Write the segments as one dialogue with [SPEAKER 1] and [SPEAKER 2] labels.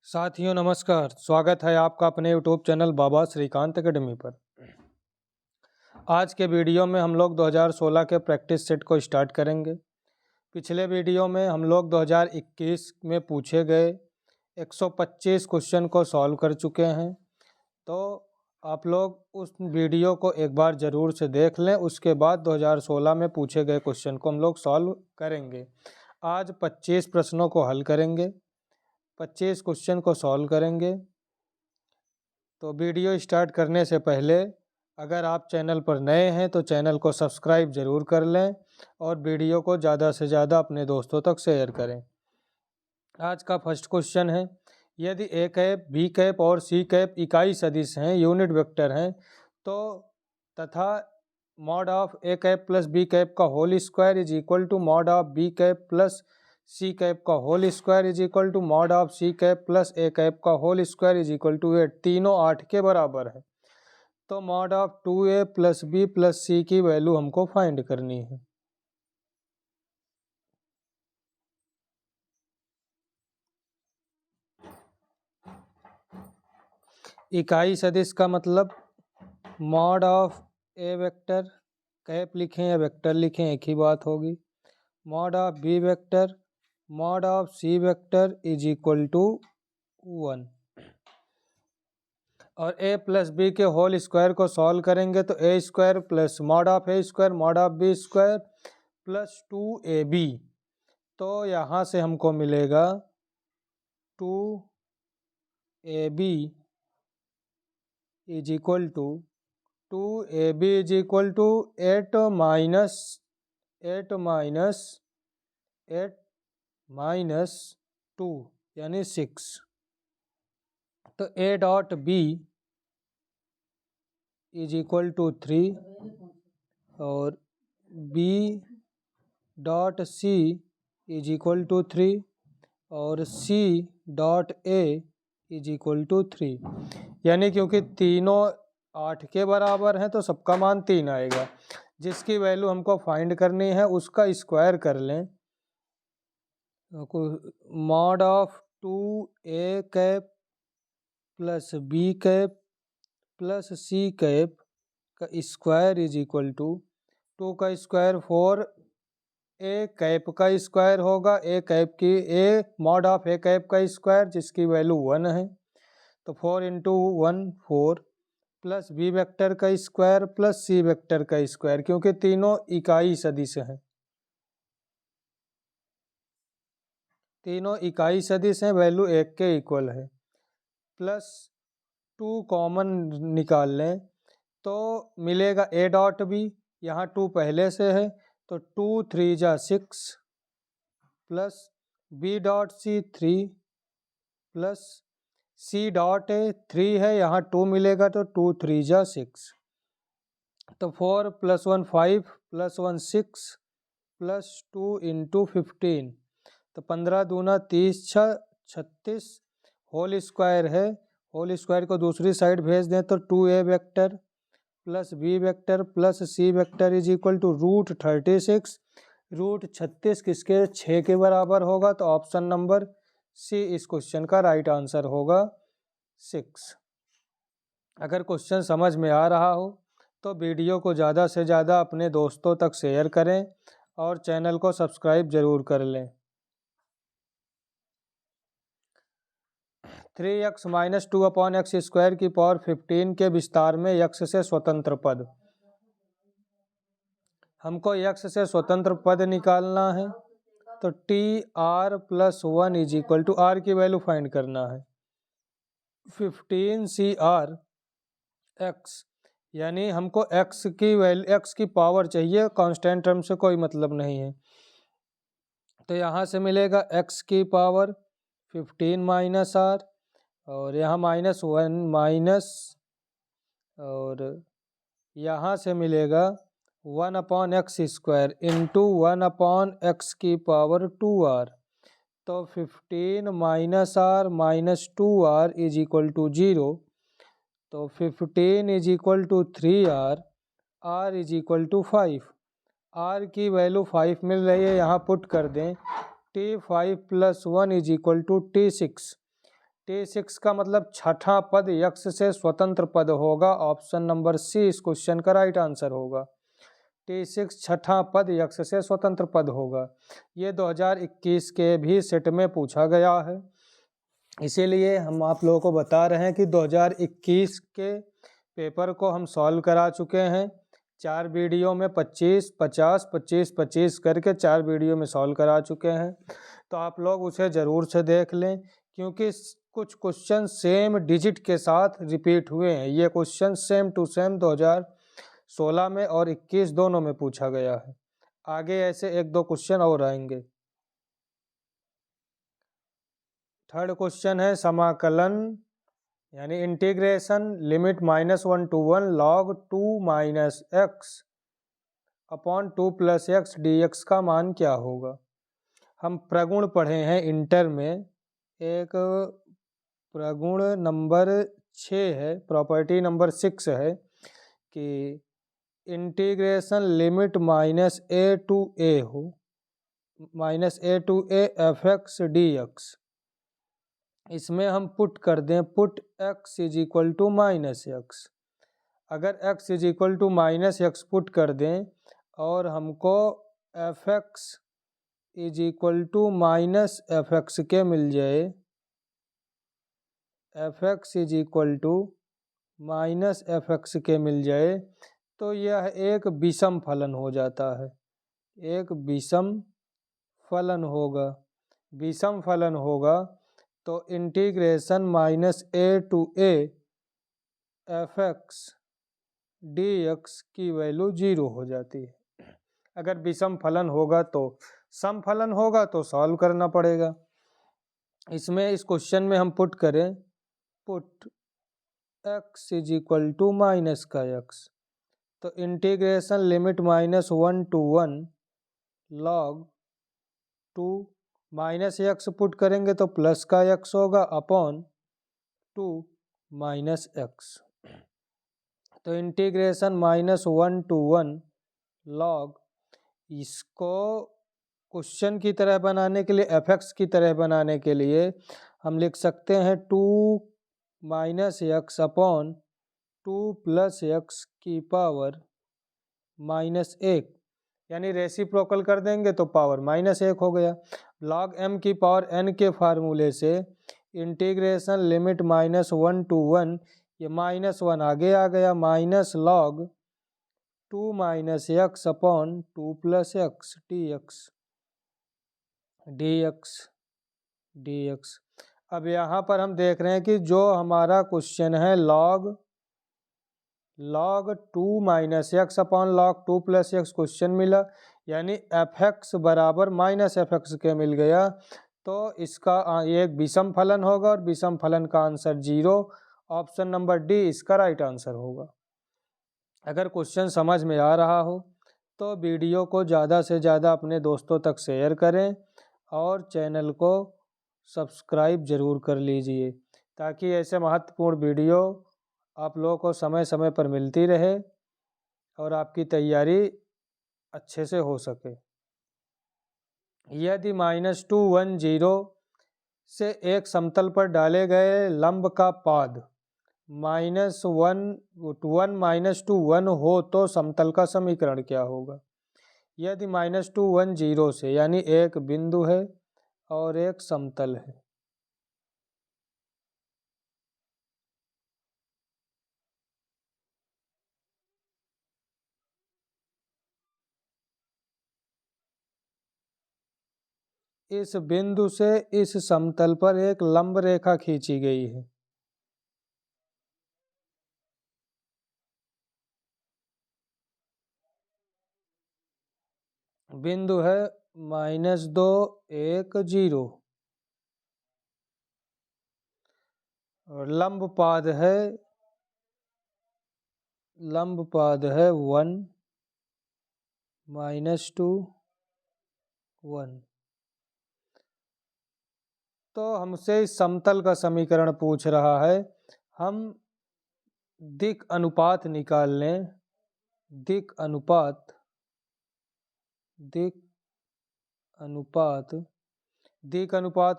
[SPEAKER 1] साथियों नमस्कार, स्वागत है आपका अपने यूट्यूब चैनल बाबा श्रीकांत एकेडमी पर। आज के वीडियो में हम लोग 2016 के प्रैक्टिस सेट को स्टार्ट करेंगे। पिछले वीडियो में हम लोग 2021 में पूछे गए 125 क्वेश्चन को सॉल्व कर चुके हैं, तो आप लोग उस वीडियो को एक बार ज़रूर से देख लें। उसके बाद 2016 में पूछे गए क्वेश्चन को हम लोग सॉल्व करेंगे। आज 25 प्रश्नों को हल करेंगे, 25 क्वेश्चन को सॉल्व करेंगे। तो वीडियो स्टार्ट करने से पहले अगर आप चैनल पर नए हैं तो चैनल को सब्सक्राइब ज़रूर कर लें और वीडियो को ज़्यादा से ज़्यादा अपने दोस्तों तक शेयर करें। आज का फर्स्ट क्वेश्चन है, यदि ए कैप, बी कैप और सी कैप इकाई सदिश हैं, यूनिट वेक्टर हैं, तो तथा mod of A cap plus B cap का whole square is equal to mod of B cap plus C cap का whole square is equal to mod of C cap plus A cap का whole square is equal to 8, तीनों 8 के बराबर है। तो mod of 2a plus B plus C की value हमको find करनी है। इकाई सदिश का मतलब mod of A vector, cap लिखें या वेक्टर लिखें एक ही बात होगी। Mod of B vector, mod of C vector is equal to 1। और a प्लस बी के होल स्क्वायर को सॉल्व करेंगे तो a square plus mod of a square mod of b square plus 2ab। तो यहाँ से हमको मिलेगा 2ab is equal to 2ab is equal to 8 minus 2 यानी 6। तो a dot b is equal to 3 और b dot c is equal to 3 और c dot a is equal to 3। यानी क्योंकि तीनों 8 के बराबर हैं तो सबका मान 3 आएगा। जिसकी वैल्यू हमको फाइंड करनी है उसका स्क्वायर कर लें। Mod of 2a cap plus b cap plus c cap का स्क्वायर इज इक्वल टू 2 का स्क्वायर 4, a कैप का स्क्वायर होगा a कैप की a mod of a cap का स्क्वायर जिसकी वैल्यू 1 है, तो 4 इंटू 1 4 प्लस b वेक्टर का स्क्वायर प्लस c वेक्टर का स्क्वायर, क्योंकि तीनों इकाई सदिश हैं। तीनों इकाई सदिश हैं, वैल्यू 1 के इक्वल है। प्लस 2 कॉमन निकाल लें तो मिलेगा a डॉट b, यहाँ 2 पहले से है तो 2 3 जा 6 plus b dot c 3 plus c dot a 3 है, यहाँ 2 मिलेगा तो 2 3 जा 6। तो 4 प्लस 1 5 प्लस 1 6 प्लस 2 इंटू 15, तो 15 दूना 30 36 होल स्क्वायर है। होल स्क्वायर को दूसरी साइड भेज दें तो 2a vector plus b vector plus c vector is equal to root 36। Root 36 किसके 6 के बराबर होगा, तो ऑप्शन नंबर सी इस क्वेश्चन का राइट आंसर होगा 6। अगर क्वेश्चन समझ में आ रहा हो तो वीडियो को ज़्यादा से ज़्यादा अपने दोस्तों तक शेयर करें और चैनल को सब्सक्राइब ज़रूर कर लें। 3x minus 2 upon x square की पावर 15 के विस्तार में x से स्वतंत्र पद। हमको x से स्वतंत्र पद निकालना है तो T r plus 1 is equal to r की वैल्यू फाइंड करना है 15 सी आर एक्स, यानी हमको x की वैल्यू x की पावर चाहिए, कांस्टेंट टर्म से कोई मतलब नहीं है। तो यहाँ से मिलेगा x की पावर 15 माइनस आर और यहाँ माइनस 1 माइनस, और यहाँ से मिलेगा 1 upon x square into 1 upon x की पावर 2r। तो 15 minus r minus 2r is equal to 0। तो 15 is equal to 3r, r is equal to 5। r की वैल्यू 5 मिल रही है, यहाँ पुट कर दें t5 plus 1 is equal to t6। T6 का मतलब छठा पद यक्ष से स्वतंत्र पद होगा। ऑप्शन नंबर सी इस क्वेश्चन का राइट आंसर होगा। T6 छठा पद यक्ष से स्वतंत्र पद होगा। ये 2021 के भी सेट में पूछा गया है, इसीलिए हम आप लोगों को बता रहे हैं कि 2021 के पेपर को हम सॉल्व करा चुके हैं। 4 वीडियो में 25, 50, 25, 25 करके 4 वीडियो में सॉल्व करा चुके हैं। तो आप लोग उसे ज़रूर से देख लें, क्योंकि कुछ क्वेश्चन सेम डिजिट के साथ रिपीट हुए हैं। ये क्वेश्चन सेम टू सेम 2016 में और 21 दोनों में पूछा गया है। आगे ऐसे 1-2 क्वेश्चन और आएंगे। थर्ड क्वेश्चन है समाकलन यानी integration limit -1 to 1 log 2 minus x upon 2 plus x dx का मान क्या होगा। हम प्रगुण पढ़े हैं इंटर में, एक प्रगुण नंबर 6 है, प्रॉपर्टी नंबर 6 है कि integration limit -a to a हो, -a to a fx dx। इसमें हम पुट कर दें, put x is equal to -x। अगर x is equal to -x put कर दें और हमको fx is equal to -fx के मिल जाए, fx is equal to -fx के मिल जाए, तो यह एक विषम फलन हो जाता है। एक विषम फलन होगा। विषम फलन होगा तो integration -a to a fx dx की वैल्यू 0 हो जाती है। अगर विषम फलन होगा तो सम फलन होगा तो सॉल्व करना पड़ेगा। इसमें इस क्वेश्चन में हम पुट करें, put x is equal to minus का x, तो integration limit -1 to 1 log 2 -x put करेंगे तो प्लस का x होगा अपॉन 2 -x। तो इंटीग्रेशन -1 to 1 log, इसको क्वेश्चन की तरह बनाने के लिए, fx की तरह बनाने के लिए हम लिख सकते हैं 2 -x अपॉन 2 प्लस x की पावर -1, यानी रेसिप्रोकल कर देंगे तो पावर -1 हो गया। log m की पावर n के फार्मूले से इंटीग्रेशन लिमिट -1 to 1, ये -1 आगे आ गया, minus log 2 -x upon 2 plus x dx। अब यहाँ पर हम देख रहे हैं कि जो हमारा क्वेश्चन है log 2 -x upon log 2 plus x question मिला, यानी fx बराबर -fx के मिल गया, तो इसका ये एक विषम फलन होगा और विषम फलन का आंसर 0। ऑप्शन नंबर डी इसका राइट आंसर होगा। अगर क्वेश्चन समझ में आ रहा हो तो वीडियो को ज़्यादा से ज़्यादा अपने दोस्तों तक शेयर करें और चैनल को सब्सक्राइब ज़रूर कर लीजिए, ताकि ऐसे महत्वपूर्ण वीडियो आप लोगों को समय समय पर मिलती रहे और आपकी तैयारी अच्छे से हो सके। यदि -2 1 0 से एक समतल पर डाले गए लंब का पाद -1 -2 1 हो तो समतल का समीकरण क्या होगा। यदि -2 1 0 से, यानी एक बिंदु है और एक समतल है, इस बिंदु से इस समतल पर एक लंब रेखा खींची गई है। बिंदु है -2 1 0 और लंब पाद है 1 -2 1। तो हमसे इस समतल का समीकरण पूछ रहा है, हम दिक् अनुपात निकाल लें। दिक् अनुपात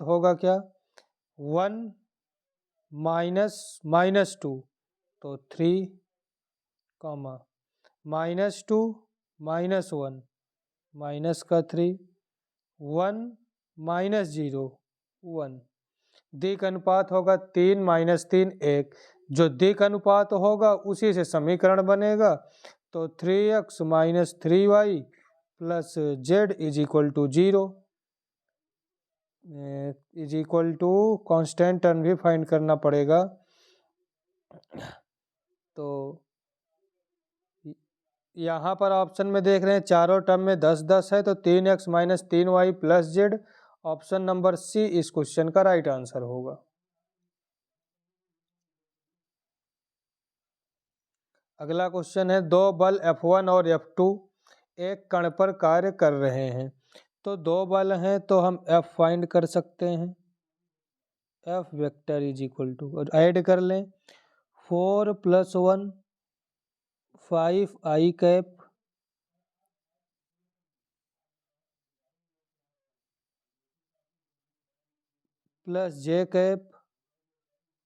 [SPEAKER 1] होगा क्या, 1 -(-2) तो 3, -2 -1 माइनस का 3, 1 -0 1। दिक अनुपात होगा 3 -3 1। जो दिक अनुपात होगा उसी से समीकरण बनेगा। तो 3x - 3y + z = 0 = constant term भी फाइंड करना पड़ेगा। तो यहाँ पर ऑप्शन में देख रहे हैं चारों टर्म में 10 10 है, तो 3x - 3y + z। Option number सी इस क्वेश्चन का राइट आंसर होगा। अगला क्वेश्चन है, दो बल F1 और F2 एक कण पर कार्य कर रहे हैं। तो दो बल हैं तो हम F फाइंड कर सकते हैं। F वेक्टर = और ऐड कर लें 4 + 1 5i cap + j cap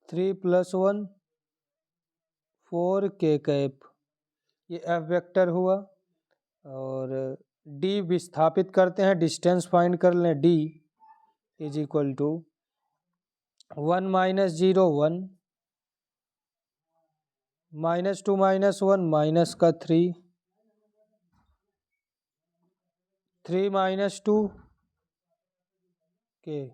[SPEAKER 1] 3 + 1 4k cap. ये F वेक्टर हुआ। और D विस्थापित करते हैं, डिस्टेंस फाइंड कर लें। D = 1 - 0 1 -2 -1 माइनस का 3 3 - 2 k।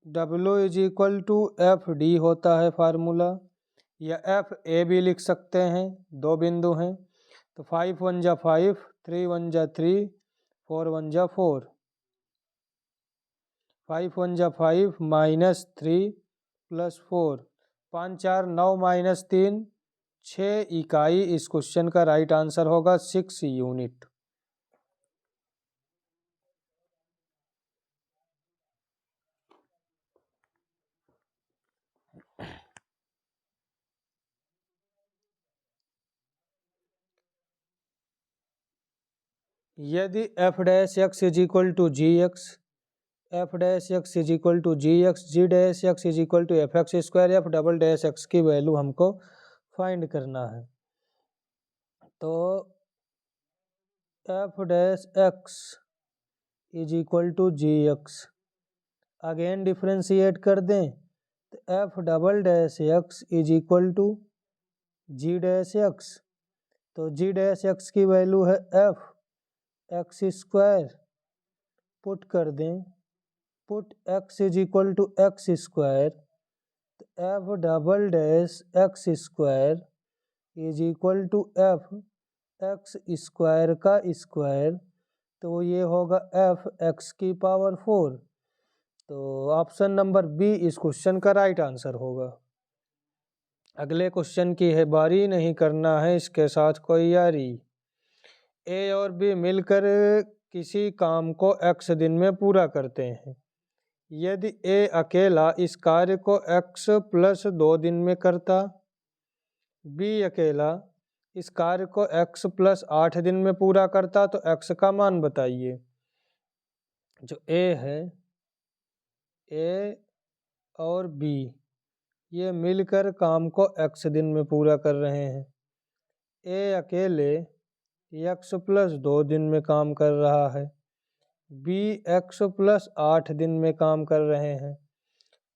[SPEAKER 1] W = FD होता है फार्मूला, या FA भी लिख सकते हैं, दो बिंदु हैं। तो 5 1 जा 5 3 1 जा 3 4 1 जा 4 5 1 जा 5 -3 + 4 5 4 9 -3 6 इकाई। इस क्वेश्चन का राइट आंसर होगा 6 यूनिट। यदि f' x = gx, f' x = gx, g' x = fx², f" की वैल्यू हमको फाइंड करना है। तो f' x = gx, again differentiate कर दें तो f" x = g'(x). तो g'(x) की वैल्यू है f(x²), पुट कर दें, पुट x = x², तो f"x²) का स्क्वायर, तो ये होगा fx⁴। तो ऑप्शन नंबर बी इस क्वेश्चन का राइट आंसर होगा। अगले क्वेश्चन की है बारी, नहीं करना है इसके साथ कोई यारी। ए और बी मिलकर किसी काम को x दिन में पूरा करते हैं। यदि ए अकेला इस कार्य को x + 2 दिन में करता, बी अकेला इस कार्य को x + 8 दिन में पूरा करता, तो x का मान बताइए। जो ए है, ए और बी ये मिलकर काम को x दिन में पूरा कर रहे हैं। ए अकेले x + 2 दिन में काम कर रहा है, बी x + 8 दिन में काम कर रहे हैं।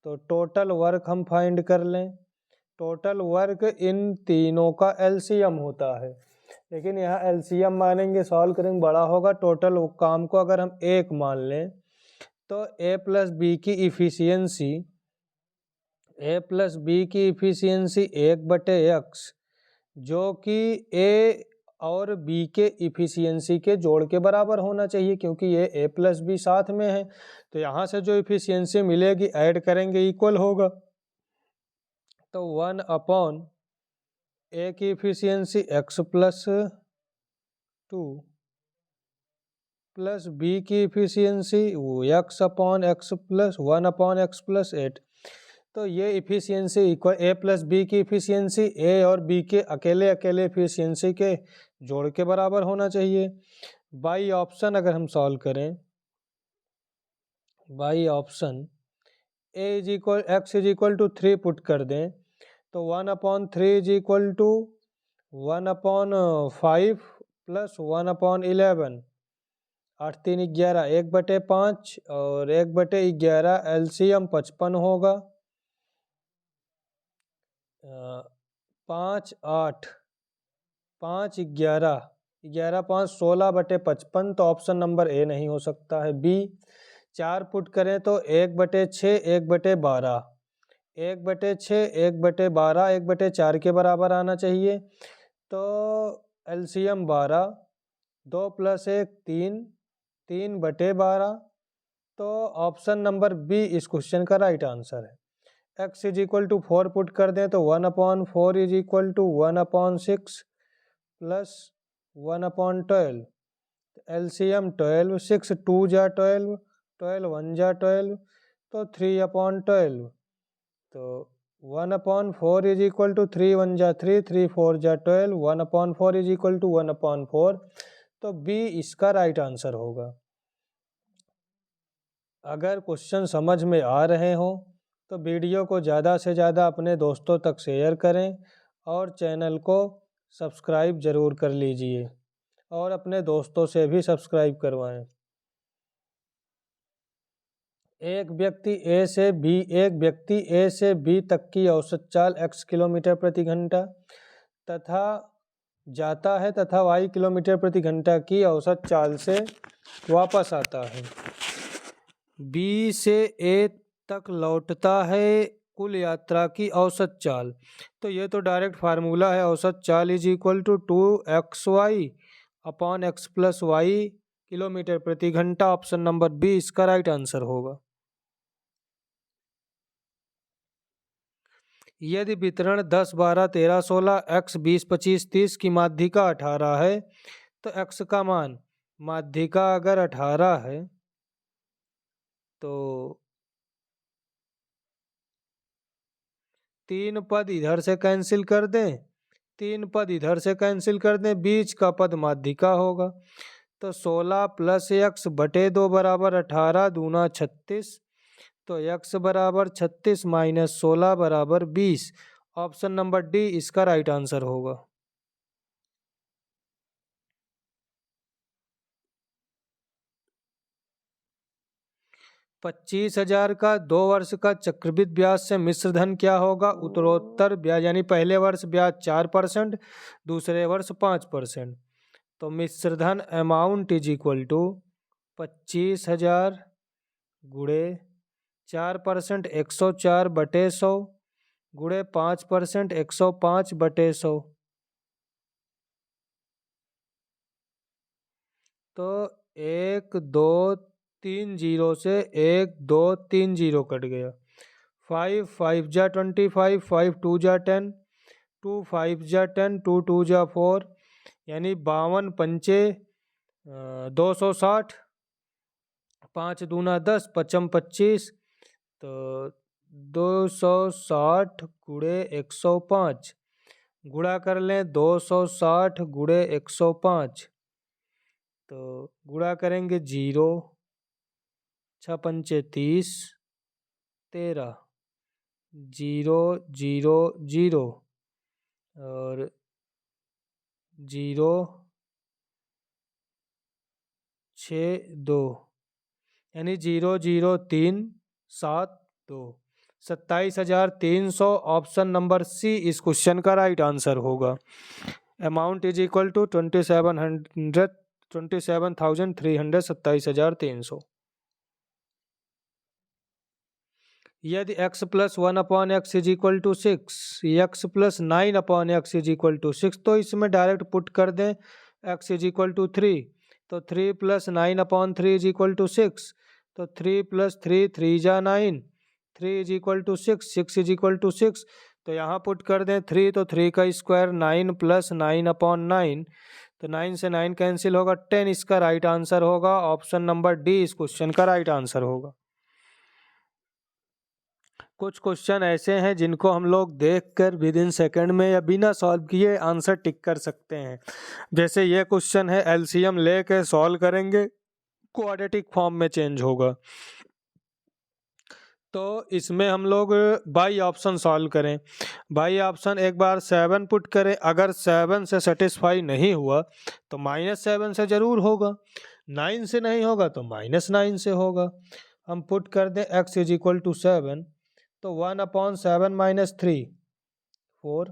[SPEAKER 1] तो टोटल वर्क हम फाइंड कर लें। टोटल वर्क इन तीनों का एलसीएम होता है, लेकिन यहाँ एलसीएम मानेंगे, सॉल्व करेंगे, बड़ा होगा। टोटल काम को अगर हम 1 मान लें तो a + b की इफिशियंसी 1/x, जो कि a और b के इफिशियंसी के जोड़ के बराबर होना चाहिए, क्योंकि ये a + b साथ में है। तो यहाँ से जो इफिशियंसी मिलेगी ऐड करेंगे, इक्वल होगा। तो 1/a की इफिशियंसी x + 2 प्लस b की इफिशियंसी x/x + 1/x + 8। तो ये इफिशियंसी इक्वल a + b की इफिशियंसी a और b के अकेले अकेले इफिशियंसी के जोड़ के बराबर होना चाहिए। बाई ऑप्शन अगर हम सॉल्व करें by option x is equal to 3 put कर दें तो 1/3 इज इक्वल टू 1/5 प्लस 1/11, 8 3 11, 1/5 और 1/11, एलसीएम 55 होगा। 5 8 5 11 11 5 16/55, तो ऑप्शन नंबर ए नहीं हो सकता है। बी 4 पुट करें तो 1/6 1/12, 1/6 1/12 1/4 के बराबर आना चाहिए। तो एलसीएम 12, 2 + 1 3, 3/12, तो ऑप्शन नंबर बी इस क्वेश्चन का राइट आंसर है। x is equal to 4 put कर दें तो 1/4 is equal to 1/6 plus 1/12, LCM 12, 6 2 जा 12, 12 1 जा 12, तो 3/12, तो 1/4 इज इक्वल टू 3 1 जा 3, 3 4 जा 12, 1/4 इज इक्वल टू 1/4, तो बी इसका राइट आंसर होगा। अगर क्वेश्चन समझ में आ रहे हों तो वीडियो को ज़्यादा से ज़्यादा अपने दोस्तों तक शेयर करें और चैनल को सब्सक्राइब ज़रूर कर लीजिए और अपने दोस्तों से भी सब्सक्राइब करवाएं। एक व्यक्ति ए से बी तक की औसत चाल x किलोमीटर प्रति घंटा तथा जाता है तथा y किलोमीटर प्रति घंटा की औसत चाल से वापस आता है। बी से ए तक लौटता है कुल यात्रा की औसत चाल, तो ये तो डायरेक्ट फार्मूला है, औसत चाल is equal to 2xy upon x plus y kilometre प्रति घंटा। ऑप्शन नंबर बी इसका राइट आंसर होगा। यदि वितरण 10 12 13 16 x 20 25 30 की माध्यिका 18 है तो x का मान, माध्यिका अगर 18 है तो 3 पद इधर से कैंसिल कर दें, 3 पद इधर से कैंसिल कर दें, बीच का पद माध्यिका होगा। तो 16 + x बटे 2 बराबर 18 दूना 36, तो x बराबर 36 माइनस 16 बराबर 20। ऑप्शन नंबर डी इसका राइट आंसर होगा। $25,000 का 2 वर्ष का चक्रवृद्धि ब्याज से मिश्र धन क्या होगा? उत्तरोत्तर ब्याज यानी पहले वर्ष ब्याज 4%, दूसरे वर्ष 5%। तो मिश्र धन अमाउंट इज इक्वल टू 25,000 गुणे 4% 104/100 गुणे 5% 105/100। तो 1 2 3 0 से 1 2 3 0 कट गया। 5 5 जा 25, 5 2 जा 10, 2 5 जा 10, 2 2 जा 4, यानी 52 पंचे 260, 5 दूना 10, 55 25, तो 260 गुणे 105, गुणा कर लें 260 गुणे 105, तो गुणा करेंगे 0, 6 पंचे 30, 13, 0 0 0 और 0 6 2, यानी 0 0 3 7 2, 27,300। ऑप्शन नंबर सी इस क्वेश्चन का राइट आंसर होगा। अमाउंट इज इक्वल टू 27,300, 27,300, यदि x + 1/x is equal to 6, x + 9/x is equal to 6, तो इसमें डायरेक्ट पुट कर दें x इज इक्वल टू 3, तो 3 + 9/3 इज इक्वल टू 6, तो 3 + 3 3 जा 9, 3 is equal to 6, 6 is equal to 6, तो यहाँ पुट कर दें 3, तो 3 का स्क्वायर 9 + 9/9, तो 9 से 9 कैंसिल होगा, 10 इसका राइट आंसर होगा। ऑप्शन नंबर डी इस क्वेश्चन का राइट आंसर होगा। कुछ क्वेश्चन ऐसे हैं जिनको हम लोग देखकर विद इन सेकेंड में या बिना सॉल्व किए आंसर टिक कर सकते हैं। जैसे ये क्वेश्चन है, एलसीएम लेके सॉल्व करेंगे, क्वाड्रेटिक फॉर्म में चेंज होगा। तो इसमें हम लोग बाई ऑप्शन सॉल्व करें। बाई ऑप्शन एक बार 7 पुट करें, अगर 7 से सेटिस्फाई नहीं हुआ तो -7 से ज़रूर होगा, 9 से नहीं होगा तो -9 से होगा। हम पुट कर दें x इज इक्वल टू 7, तो 1/7 माइनस 3 4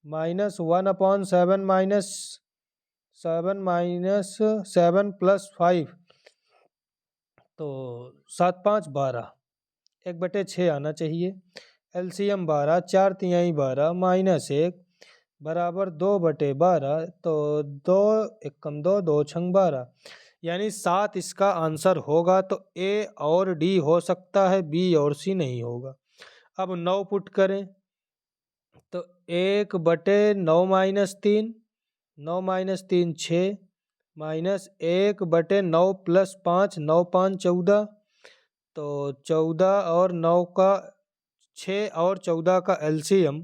[SPEAKER 1] -1/7 -7 प्लस 5 तो 7 5 12, 1/6 आना चाहिए। एलसीएम 12, 4 तिहाई 12 -1 बराबर 2/12, तो 2 एकम 2 2 छंग 12, यानी 7 इसका आंसर होगा। तो ए और डी हो सकता है, बी और सी नहीं होगा। अब 9 पुट करें, तो 1/9 माइनस 3, 9 माइनस 3 6, -1/9 प्लस 5, 9 5 14, तो 14 और 9 का 6 और 14 का एलसीएम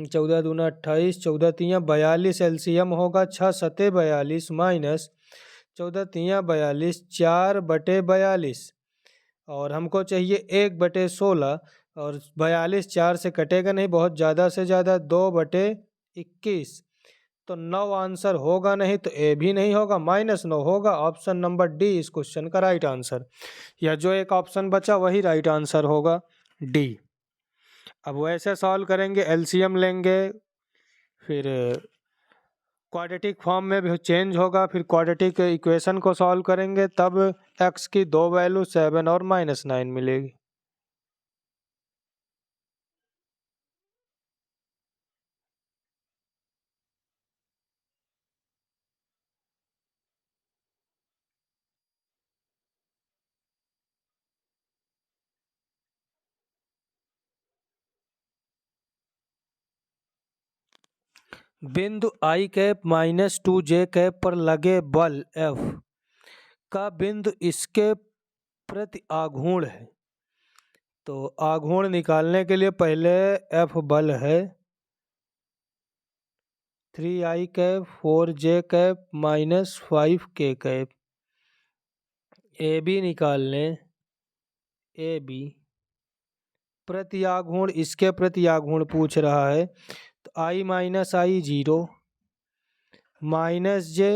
[SPEAKER 1] 14 दूना 28, 14 तियाँ 42 एलसीएम होगा। 6 सते 42 माइनस 14 तियाँ 42, 4/42, और हमको चाहिए 1/16, और 42 4 से कटेगा नहीं, बहुत ज़्यादा से ज़्यादा 2/21, तो 9 आंसर होगा नहीं, तो ए भी नहीं होगा, -9 होगा। ऑप्शन नंबर डी इस क्वेश्चन का राइट आंसर, या जो एक ऑप्शन बचा वही राइट आंसर होगा, डी। अब वैसे सॉल्व करेंगे, एलसीएम लेंगे, फिर क्वाड्रेटिक फॉर्म में भी चेंज होगा, फिर क्वाड्रेटिक इक्वेशन को सॉल्व करेंगे, तब x की 2 वैल्यू 7 और -9 मिलेगी। बिंदु i कैप -2j पर लगे बल F का बिंदु इसके प्रति आघूर्ण है। तो आघूर्ण निकालने के लिए पहले F बल है 3i cap 4j cap -5k cap. A B निकाल लें, ए बी प्रति आघूर्ण, इसके प्रति आघूर्ण पूछ रहा है, तो i minus i 0, -j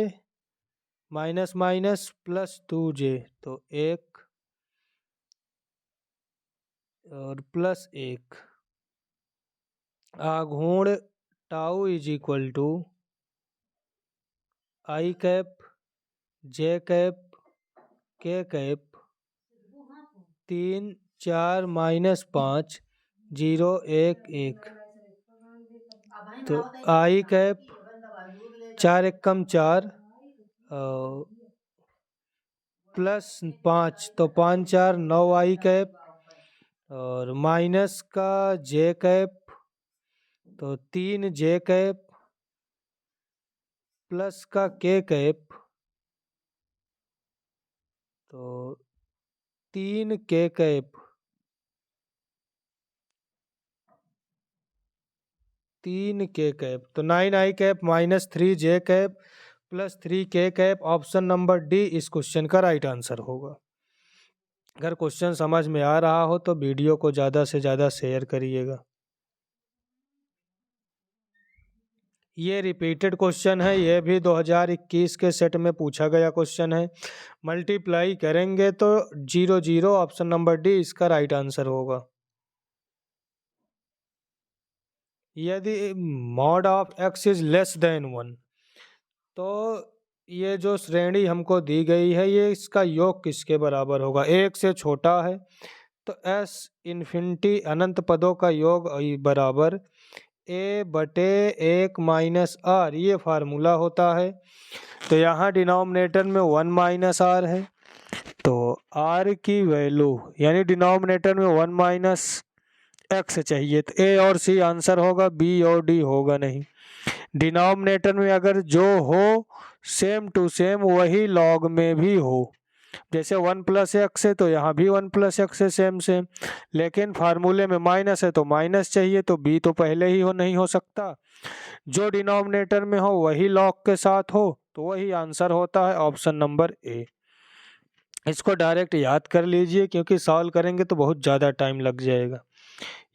[SPEAKER 1] minus plus 2j, तो 1 और प्लस 1, आघूर्ण tau is equal to i cap j cap k cap 3 4 -5 0 1 1, तो i कैप 4 एकम 4 और प्लस 5, तो 5 4 9 i कैप, और माइनस का j कैप, तो 3 j कैप प्लस का k कैप, तो 3 k कैप, 3 k कैप, तो 9 i cap -3 j cap plus 3 k cap. Option number D इस क्वेश्चन का राइट आंसर होगा। अगर क्वेश्चन समझ में आ रहा हो तो वीडियो को ज़्यादा से ज़्यादा शेयर करिएगा। ये रिपीटेड क्वेश्चन है, ये भी 2021 के सेट में पूछा गया क्वेश्चन है। मल्टीप्लाई करेंगे तो 0 0, ऑप्शन नंबर डी इसका राइट आंसर होगा। यदि mod of x is less than 1, तो ये जो श्रेणी हमको दी गई है, ये इसका योग किसके बराबर होगा? 1 से छोटा है, तो s इन्फिनिटी अनंत पदों का योग बराबर a/1 माइनस r, ये फार्मूला होता है। तो यहाँ डिनोमिनेटर में 1 माइनस r है, तो r की वैल्यू यानी डिनोमिनेटर में 1 माइनस x चाहिए, तो a और c आंसर होगा, b और d होगा नहीं। डिनोमिनेटर में अगर जो हो सेम टू सेम वही लॉग में भी हो, जैसे 1 प्लस एक्स है तो यहाँ भी 1 प्लस एक्स है, सेम सेम, लेकिन फार्मूले में माइनस है तो माइनस चाहिए, तो बी तो पहले ही नहीं हो सकता। जो डिनोमिनेटर में हो वही लॉग के साथ हो, तो वही आंसर होता है, ऑप्शन नंबर ए। इसको डायरेक्ट याद कर लीजिए क्योंकि सॉल्व करेंगे तो बहुत ज़्यादा टाइम लग जाएगा।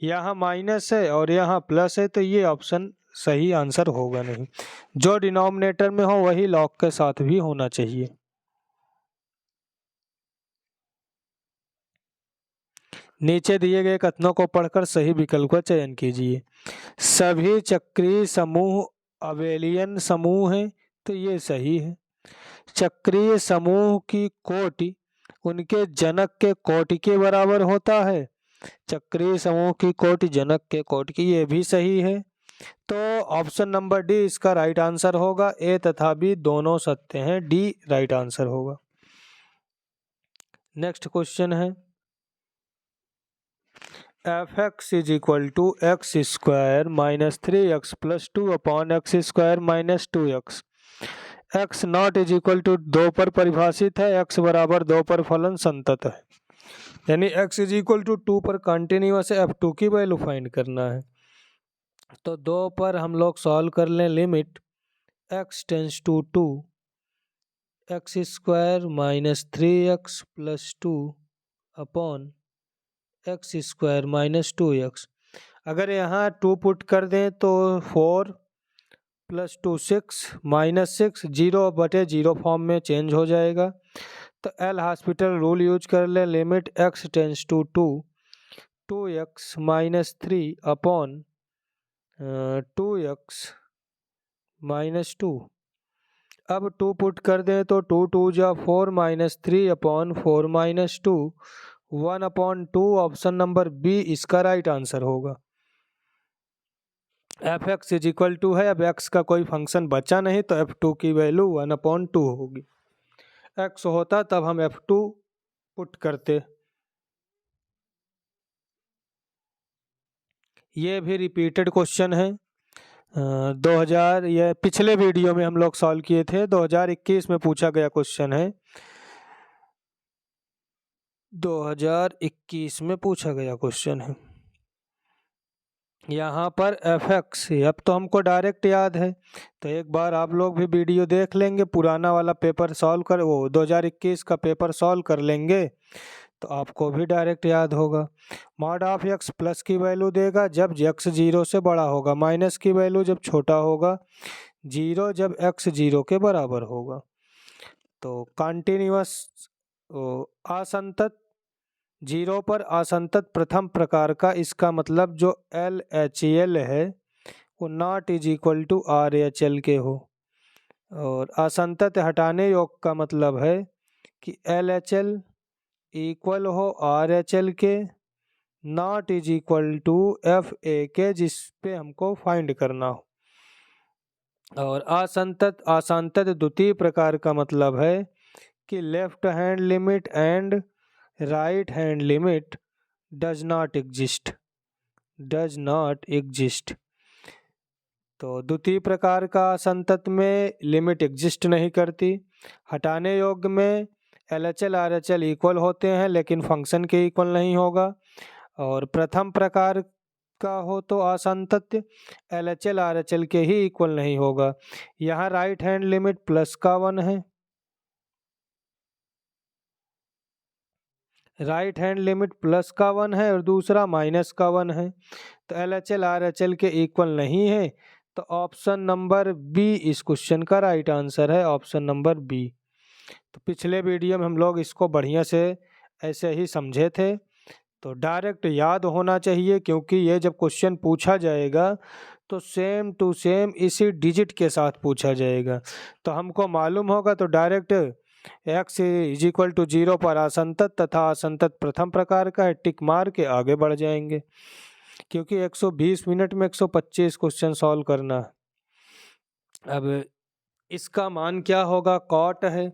[SPEAKER 1] यहाँ माइनस है और यहाँ प्लस है तो ये ऑप्शन सही आंसर होगा नहीं। जो डिनोमिनेटर में हो वही लॉग के साथ भी होना चाहिए। नीचे दिए गए कथनों को पढ़कर सही विकल्प का चयन कीजिए। सभी चक्रीय समूह अबेलियन समूह हैं, तो ये सही है। चक्रीय समूह की कोटि उनके जनक के कोटि के बराबर होता है। चक्रीय समूह की कोटि जनक के कोटि की, ये भी सही है। तो ऑप्शन नंबर डी इसका राइट आंसर होगा। ए तथा बी दोनों सत्य हैं, डी राइट आंसर होगा। नेक्स्ट क्वेश्चन है f x is equal to x square minus 3x plus 2 upon x square minus 2x। X not is equal to 2 पर परिभाषित है, एक्स बराबर 2 पर फलन संतत है, यानी एक्स इज इक्वल टू 2 पर कंटिन्यूअस है। f2 की वैल्यू फाइंड करना है। तो 2 पर हम लोग सॉल्व कर लें। Limit x tends to 2 x square minus 3x plus 2 upon x square minus 2x। अगर यहाँ 2 पुट कर दें तो 4 प्लस 2 6 माइनस 6 0/0 फॉर्म में चेंज हो जाएगा। तो एल हॉस्पिटल रूल यूज कर ले। Limit x tends to 2x minus 3 upon 2x minus 2। अब 2 पुट कर दें तो 2 2 जा 4 minus 3 upon 4 minus 2 1/2। Option number B इसका राइट आंसर होगा। F x is equal to है, अब एक्स का कोई फंक्शन बचा नहीं तो f2 की वैल्यू 1/2 होगी। एक्स होता तब हम f2 पुट करते। ये भी रिपीटेड क्वेश्चन है। 2000 ये पिछले वीडियो में हम लोग सॉल्व किए थे, 2021 में पूछा गया क्वेश्चन है। 2021 में पूछा गया क्वेश्चन है। यहाँ पर एफ एक्स, अब तो हमको डायरेक्ट याद है, तो एक बार आप लोग भी वीडियो देख लेंगे, पुराना वाला पेपर सॉल्व कर, वो 2021 का पेपर सॉल्व कर लेंगे तो आपको भी डायरेक्ट याद होगा। मॉड ऑफ एक्स प्लस की वैल्यू देगा जब एक्स 0 से बड़ा होगा, माइनस की वैल्यू जब छोटा होगा, 0 जब एक्स 0 के बराबर होगा। तो कंटिन्यूअस असंतत 0 पर असंतत प्रथम प्रकार का, इसका मतलब जो LHL है वो not is equal to RHL के हो। और असंतत हटाने योग का मतलब है कि LHL इक्वल हो RHL के, not is equal to FA के, जिस पे हमको फाइंड करना हो। और असंतत द्वितीय प्रकार का मतलब है कि left hand limit and right hand limit does not exist. तो द्वितीय प्रकार का असंतत में लिमिट एग्जिस्ट नहीं करती। हटाने योग्य में LHL RHL इक्वल होते हैं लेकिन फंक्शन के इक्वल नहीं होगा। और प्रथम प्रकार का हो तो असंतत LHL RHL के ही इक्वल नहीं होगा। यहाँ राइट हैंड लिमिट प्लस का 1 है, राइट हैंड लिमिट प्लस का 1 है और दूसरा माइनस का 1 है, तो LHL RHL के इक्वल नहीं है। तो ऑप्शन नंबर बी इस क्वेश्चन का राइट आंसर है, ऑप्शन नंबर बी। तो पिछले वीडियो में हम लोग इसको बढ़िया से ऐसे ही समझे थे, तो डायरेक्ट याद होना चाहिए क्योंकि ये जब क्वेश्चन पूछा जाएगा तो सेम टू सेम इसी डिजिट के साथ पूछा जाएगा। तो हमको मालूम होगा तो direct x is equal to 0 पर असंतत तथा असंतत प्रथम प्रकार का है, टिक मार के आगे बढ़ जाएंगे क्योंकि 120 मिनट में 125 क्वेश्चन सॉल्व करना है। अब इसका मान क्या होगा, कॉट है,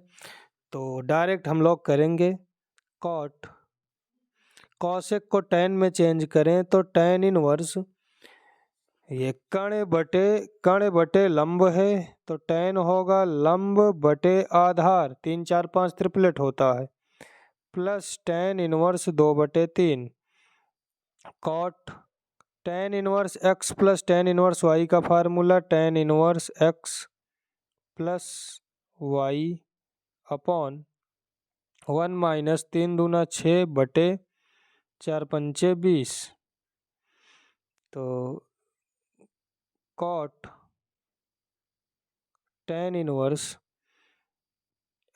[SPEAKER 1] तो डायरेक्ट हम लोग करेंगे कॉट। कॉसेक को tan में चेंज करें तो tan इनवर्स, ये कण बटे लंब है तो tan होगा लंब बटे आधार, 3 4 5 ट्रिपलेट होता है, plus tan inverse 2/3 cot tan inverse x plus tan inverse y का formula tan inverse x plus y upon 1 minus 3 दूना 6 बटे 4 पंचे 20। तो कॉट tan इनवर्स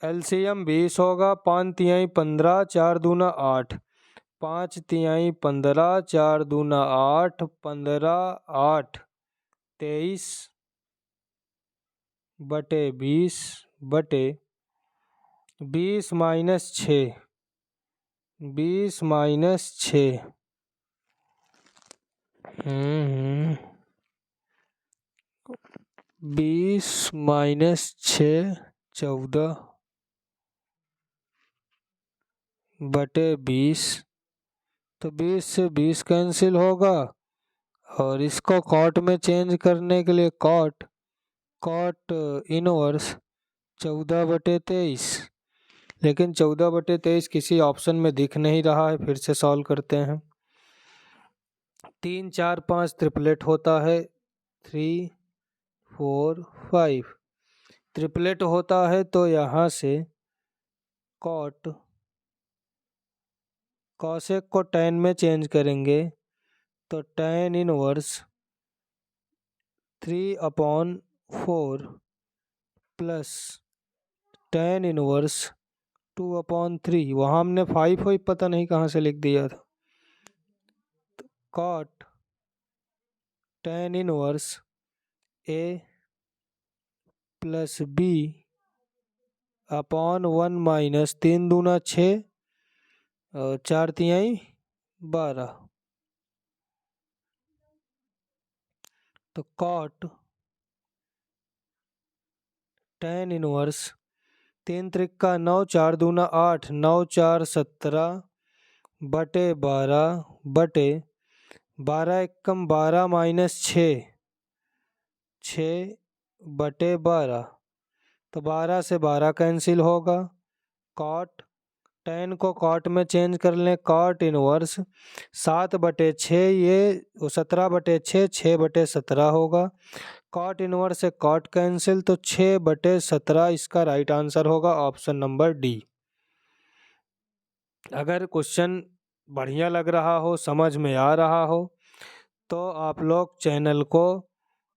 [SPEAKER 1] एलसीएम 20 होगा, 5 तिहाई 15, 4 दूना 8, 5 तिहाई 15, 4 दूना 8, 15, 8, 23 बटे 20 बटे 20 माइनस 6, 20 माइनस 6, 20 माइनस 6 14 बटे 20। तो 20 से 20 कैंसिल होगा और इसको कॉट में चेंज करने के लिए कॉट इनवर्स 14 बटे 23, लेकिन 14 बटे 23 किसी ऑप्शन में दिख नहीं रहा है। फिर से सॉल्व करते हैं। 3 4 5 ट्रिपलेट होता है, 3 4 5 ट्रिपलेट होता है। तो यहाँ से कॉसेक को tan में चेंज करेंगे तो tan inverse 3/4 plus tan inverse 2/3। वहाँ हमने 5 पता नहीं कहाँ से लिख दिया था। तो cot tan inverse A plus B upon 1 minus 3 दूना 6 और 4 तिहाई 12। तो कॉट tan इनवर्स 3 त्रिका 9, 4 दूना 8, 9 4 17 बटे 12 बटे 12 एकम 12 माइनस 6 बटे 12। तो 12 से 12 कैंसिल होगा। कॉट tan को कॉट में चेंज कर लें, कॉट इनवर्स 7 बटे 6, ये 17 बटे 6, 6 बटे 17 होगा। कॉट इनवर्स से कॉट कैंसिल, तो 6 बटे 17 इसका राइट आंसर होगा, ऑप्शन नंबर डी। अगर क्वेश्चन बढ़िया लग रहा हो, समझ में आ रहा हो, तो आप लोग चैनल को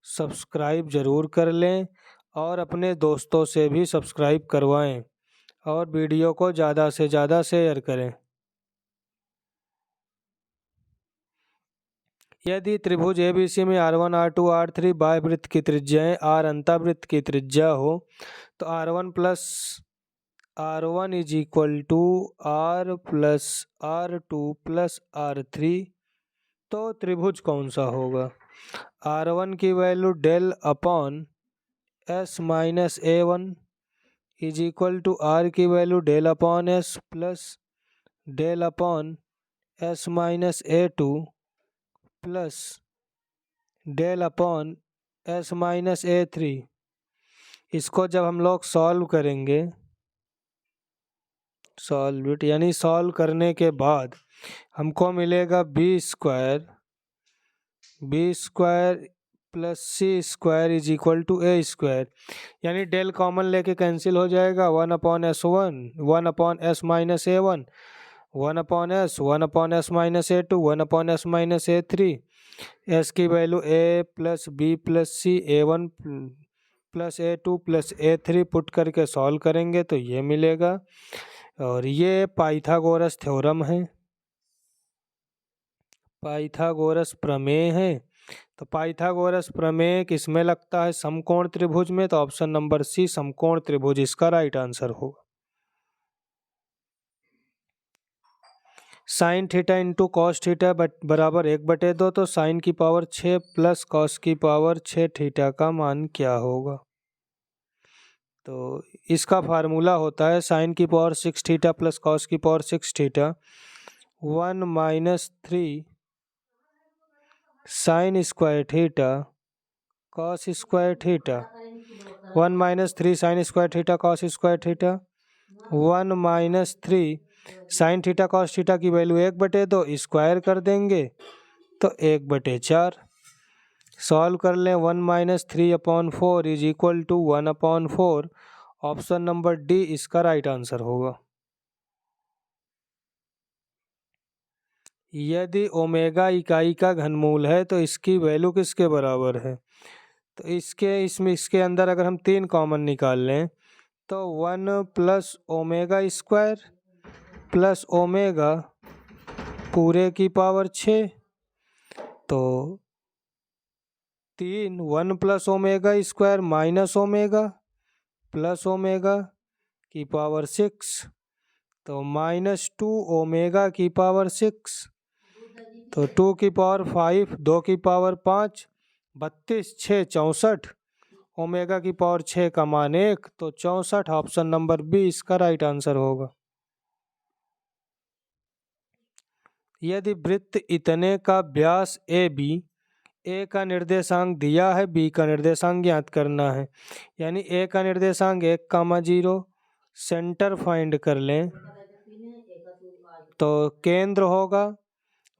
[SPEAKER 1] सब्सक्राइब ज़रूर कर लें और अपने दोस्तों से भी सब्सक्राइब करवाएं और वीडियो को ज़्यादा से ज़्यादा शेयर करें। यदि त्रिभुज ABC में R1 R2 R3 बाह्य वृत्त की त्रिज्याएं R अंतःवृत्त की त्रिज्या हो, तो R1 plus R1 is equal to R plus R2 plus R3, तो त्रिभुज कौन सा होगा? R1 की value del upon S minus A1 is equal to R की value del upon S plus del upon S minus A2 plus del upon S minus A3। इसको जब हम लोग सॉल्व करेंगे, सॉल्व यानी सॉल्व करने के बाद हमको मिलेगा b square plus c square is equal to a square, यानी डेल कॉमन लेके कैंसिल हो जाएगा। 1/S1 1/S minus A1 1/S 1/S minus A2 1/S minus A3। S की value a plus b plus c A1 plus A2 plus A3 put करके solve करेंगे तो ये मिलेगा। और ये पाइथागोरस थ्योरम है, पाइथागोरस प्रमेय है। तो पाइथागोरस प्रमेय किसमें लगता है? समकोण त्रिभुज में। तो ऑप्शन नंबर सी समकोण त्रिभुज इसका राइट आंसर होगा। Sine theta into cos theta बराबर 1/2, तो साइन की पावर 6 प्लस कॉस की पावर 6 थीटा का मान क्या होगा? तो इसका फार्मूला होता है साइन की पावर 6 थीटा प्लस कॉस की power 6 theta 1 minus 3 sine square theta cos square theta 1 minus 3 sine square theta cos square theta 1 minus 3 sine theta cos theta की वैल्यू 1/2, स्क्वायर कर देंगे तो 1/4। सॉल्व कर लें, 1 minus 3/4 is equal to 1/4। Option number D इसका right answer होगा। यदि omega इकाई का घनमूल है तो इसकी वैल्यू किसके बराबर है? तो इसके अंदर अगर हम 3 कॉमन निकाल लें तो 1 plus omega square plus omega पूरे की पावर 6, तो 1 plus omega square minus omega plus omega की पावर 6, तो -2 ओमेगा की पावर 6, तो 2 की पावर 5, 2 की पावर 5, 32, 6 64, ओमेगा की पावर 6 का मान 1, तो 64 ऑप्शन नंबर बी इसका राइट आंसर होगा। यदि वृत्त इतने का व्यास ए बी, ए का निर्देशांक दिया है, बी का निर्देशांक ज्ञात करना है, यानी ए का निर्देशांक 1,0, सेंटर फाइंड कर लें, तो केंद्र होगा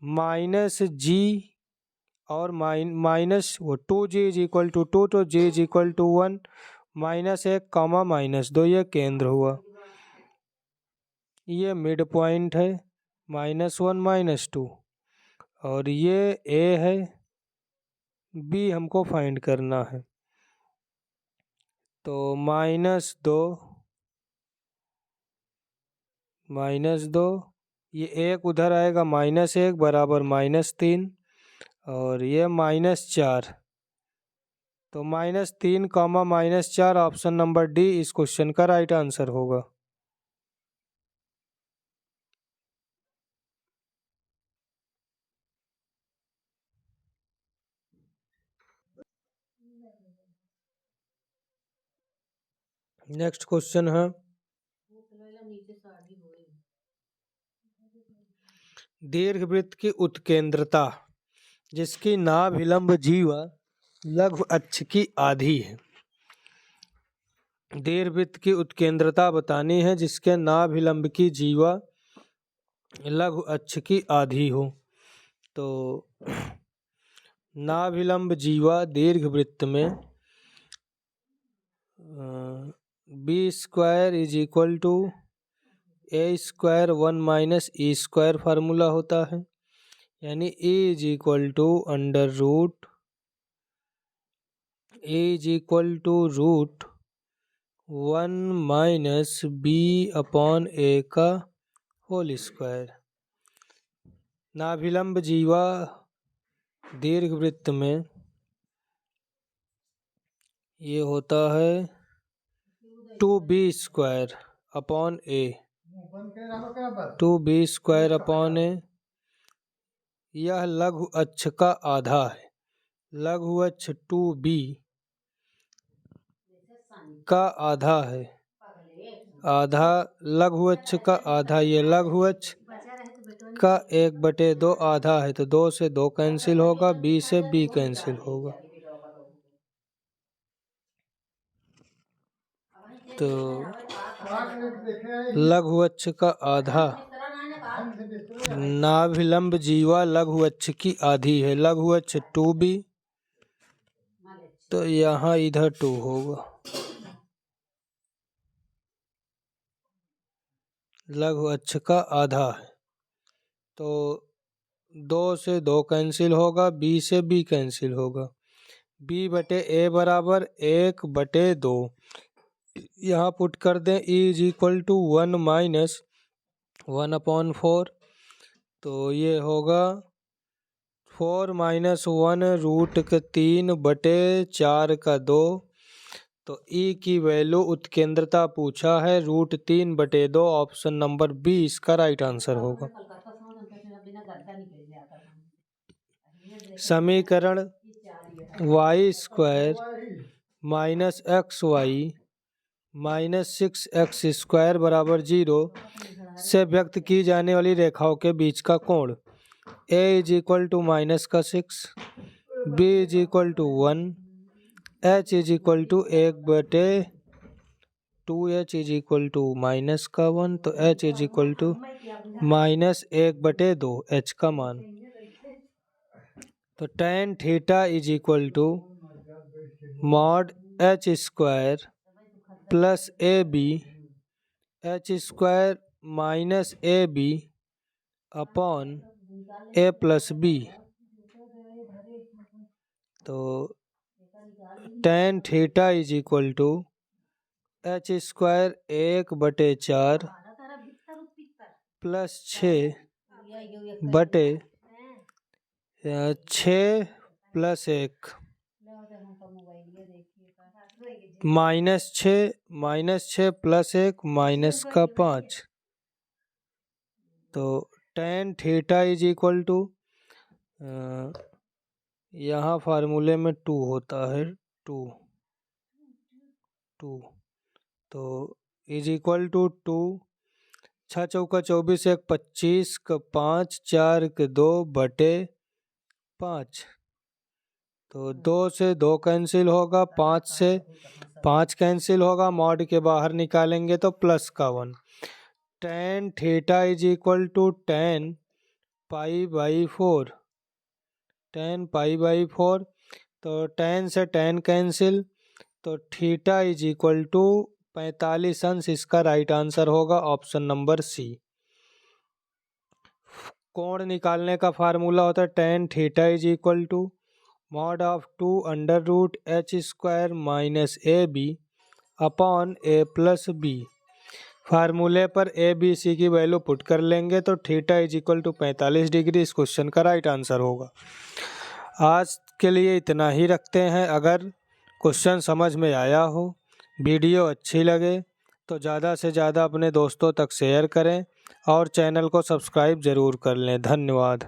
[SPEAKER 1] -g और माइनस वो 2g इज इक्वल टू 2, तो g इज इक्वल टू 1, -1, -2 ये केंद्र हुआ। ये मिड पॉइंट है -1 -2, और ये ए है, बी हमको फाइंड करना है, तो -2 ये एक उधर आएगा -1 बराबर -3, और ये -4, तो -3 -4 ऑप्शन नंबर डी इस क्वेश्चन का राइट आंसर होगा। नेक्स्ट क्वेश्चन है, दीर्घवृत्त की उत्केंद्रता जिसकी नाभिलंब जीवा लघु अक्ष की आधी है। दीर्घवृत्त की उत्केंद्रता बतानी है जिसके नाभिलंब की जीवा लघु अक्ष की आधी हो। तो नाभिलंब जीवा दीर्घवृत्त में B square is equal to A square 1 minus E square formula होता है, यानी A is equal to under root √1 minus B upon A का होल स्क्वायर। नाभिलंब जीवा दीर्घवृत्त में ये होता है 2b स्क्वायर अपॉन ए, 2b स्क्वायर अपॉन ए। यह लघु अक्ष का आधा है, लघु अक्ष 2b का आधा है, आधा लघु अक्ष का आधा, ये लघु अक्ष का 1/2 आधा है, तो 2 से 2 कैंसिल होगा, b से b कैंसिल होगा, तो लघु अक्ष का आधा, नाभिलंब जीवा लघु अक्ष की आधी है, लघु अक्ष 2b, तो यहाँ इधर 2 होगा, लघु अक्ष का आधा है, तो 2 से 2 कैंसिल होगा, b से b कैंसिल होगा, b/a बराबर 1/2, यहाँ पुट कर दें e is equal to 1 minus 1/4, तो ये होगा 4 - 1 √3/4 तो e की वैल्यू उत्केंद्रता पूछा है √3/2, ऑप्शन नंबर बी इसका राइट आंसर होगा। समीकरण y² - xy - 6x² = 0 से व्यक्त की जाने वाली रेखाओं के बीच का कोण a is equal to -6, b is equal to 1, h is equal to 1/2, h is equal to -1, तो h is equal to -1/2 h का मान, तो tan theta is equal to mod h² plus ab, h² - ab upon A plus B. तो tan theta is equal to H square 1/4 plus 6 plus 1 -6 plus 1 minus का 5। तो tan theta is equal to, यहाँ फार्मूले में 2 होता है, 2 तो is equal to 2, 6 चौका 24, 1 25 का 5, 4 के 2/5। तो 2 से 2 कैंसिल होगा, 5 से 5 कैंसिल होगा, मॉड के बाहर निकालेंगे तो प्लस का 1। Tan theta is equal to 10 पाई/4, 10 पाई/4। तो 10 से 10 कैंसिल, तो थीटा इज इक्वल टू 45 अंश। इसका राइट आंसर होगा ऑप्शन नंबर सी। कोण निकालने का फार्मूला होता है tan theta is equal to mod of 2 under root h square minus a b upon A plus b. फार्मूले पर ए बी सी की वैल्यू पुट कर लेंगे तो theta is equal to 45 degree इस क्वेश्चन का राइट आंसर होगा। आज के लिए इतना ही रखते हैं। अगर क्वेश्चन समझ में आया हो, वीडियो अच्छी लगे तो ज़्यादा से ज़्यादा अपने दोस्तों तक शेयर करें और चैनल को सब्सक्राइब ज़रूर कर लें। धन्यवाद।